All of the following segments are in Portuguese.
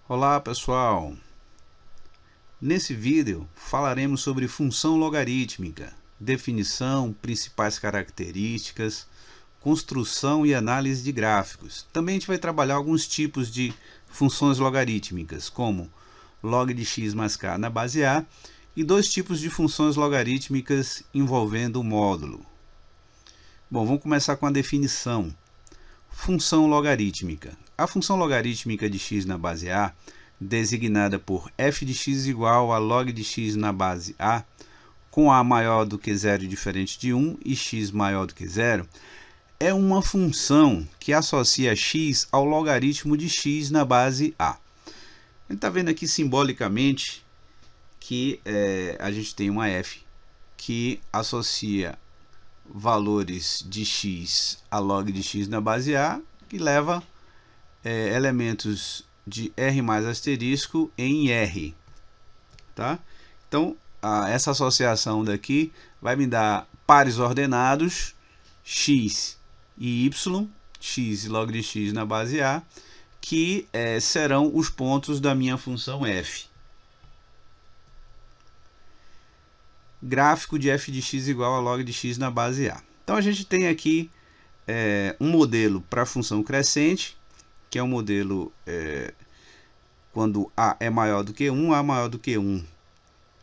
Olá pessoal, nesse vídeo falaremos sobre função logarítmica, definição, principais características, construção e análise de gráficos. Também a gente vai trabalhar alguns tipos de funções logarítmicas, como log de x mais k na base A e dois tipos de funções logarítmicas envolvendo o módulo. Bom, vamos começar com a definição. Função logarítmica. A função logarítmica de x na base A, designada por f de x igual a log de x na base A, com a maior do que 0 e diferente de 1 e x maior do que 0, é uma função que associa x ao logaritmo de x na base A. A gente está vendo aqui simbolicamente que a gente tem uma f que associa valores de x a log de x na base A, que leva elementos de R mais asterisco em R. Tá? Então, essa associação daqui vai me dar pares ordenados, x e y, x e log de x na base A, que serão os pontos da minha função f. Gráfico de f de x igual a log de x na base A. Então a gente tem aqui um modelo para a função crescente, que é um modelo quando A é maior do que 1, A maior do que 1.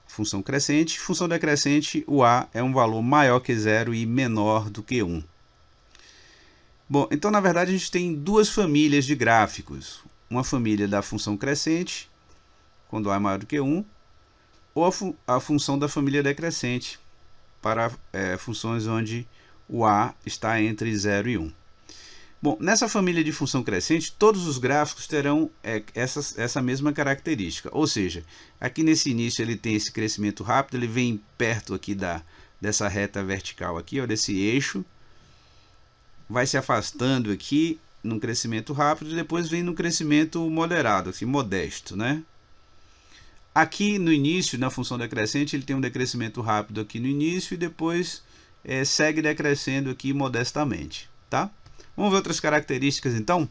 Função crescente. Função decrescente, o A é um valor maior que 0 e menor do que 1. Bom, então na verdade a gente tem duas famílias de gráficos. Uma família da função crescente, quando A é maior do que 1, ou a função da família decrescente, para funções onde o A está entre 0 e 1. Bom, nessa família de função crescente, todos os gráficos terão essa mesma característica. Ou seja, aqui nesse início ele tem esse crescimento rápido, ele vem perto aqui dessa reta vertical aqui, ó, desse eixo, vai se afastando aqui num crescimento rápido e depois vem num crescimento moderado, assim, modesto, né? Aqui no início, na função decrescente, ele tem um decrescimento rápido aqui no início e depois segue decrescendo aqui modestamente, tá? Vamos ver outras características então.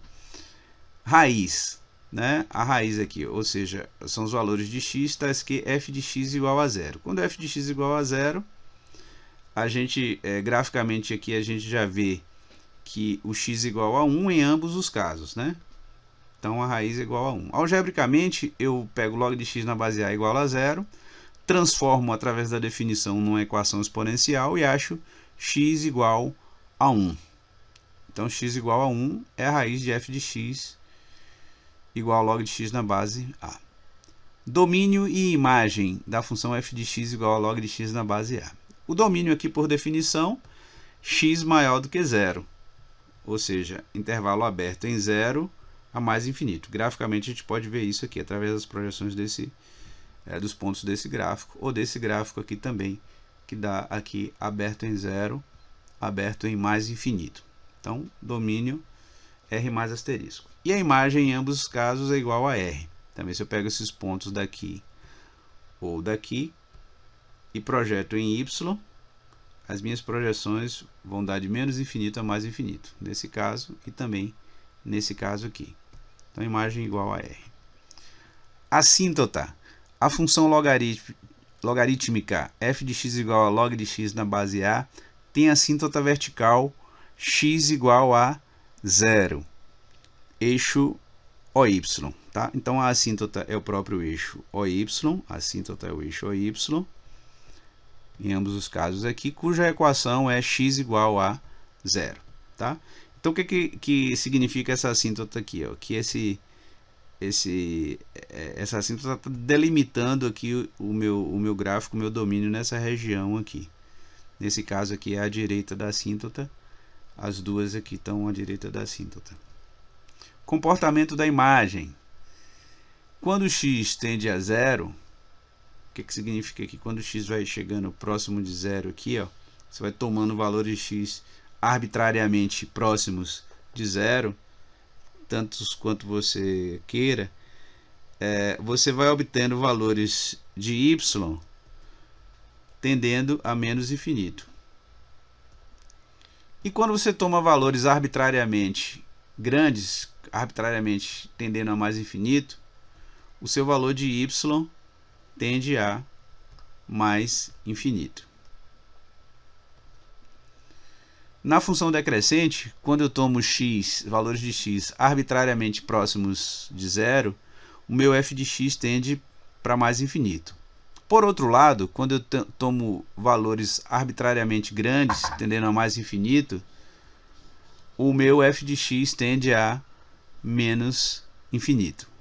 Raiz, né? A raiz aqui, ou seja, são os valores de x, tais que f de x igual a 0. Quando f de x igual a 0, a gente, graficamente aqui, a gente já vê que o x igual a 1 em ambos os casos, né? Então a raiz é igual a 1. Algebricamente, eu pego log de x na base A igual a 0, transformo através da definição numa equação exponencial e acho x igual a 1. Então x igual a 1 é a raiz de f de x igual a log de x na base A. Domínio e imagem da função f de x igual a log de x na base A. O domínio aqui, por definição, x maior do que 0. Ou seja, intervalo aberto em 0 a mais infinito. Graficamente a gente pode ver isso aqui através das projeções dos pontos desse gráfico, ou desse gráfico aqui também, que dá aqui aberto em 0, aberto em mais infinito. Então, domínio R mais asterisco. E a imagem em ambos os casos é igual a R. Também se eu pego esses pontos daqui ou daqui e projeto em Y, as minhas projeções vão dar de menos infinito a mais infinito. Nesse caso e também nesse caso aqui. Então, imagem igual a R. Assíntota. A função logarítmica f de x igual a log de x na base A tem assíntota vertical x igual a 0. Eixo OY. Tá? Então, a assíntota é o próprio eixo OY. A assíntota é o eixo OY. Em ambos os casos aqui, cuja equação é x igual a 0. Tá? Então, o que significa essa assíntota aqui? Ó? Que essa assíntota está delimitando aqui o meu gráfico, o meu domínio nessa região aqui. Nesse caso aqui é a direita da assíntota. As duas aqui estão à direita da assíntota. Comportamento da imagem. Quando x tende a 0, o que significa que quando x vai chegando próximo de 0 aqui, ó, você vai tomando valores de x arbitrariamente próximos de 0, tantos quanto você queira, você vai obtendo valores de y tendendo a menos infinito. E quando você toma valores arbitrariamente grandes, arbitrariamente tendendo a mais infinito, o seu valor de y tende a mais infinito. Na função decrescente, quando eu tomo x, valores de x arbitrariamente próximos de zero, o meu f de x tende para mais infinito. Por outro lado, quando eu tomo valores arbitrariamente grandes, tendendo a mais infinito, o meu f de x tende a menos infinito.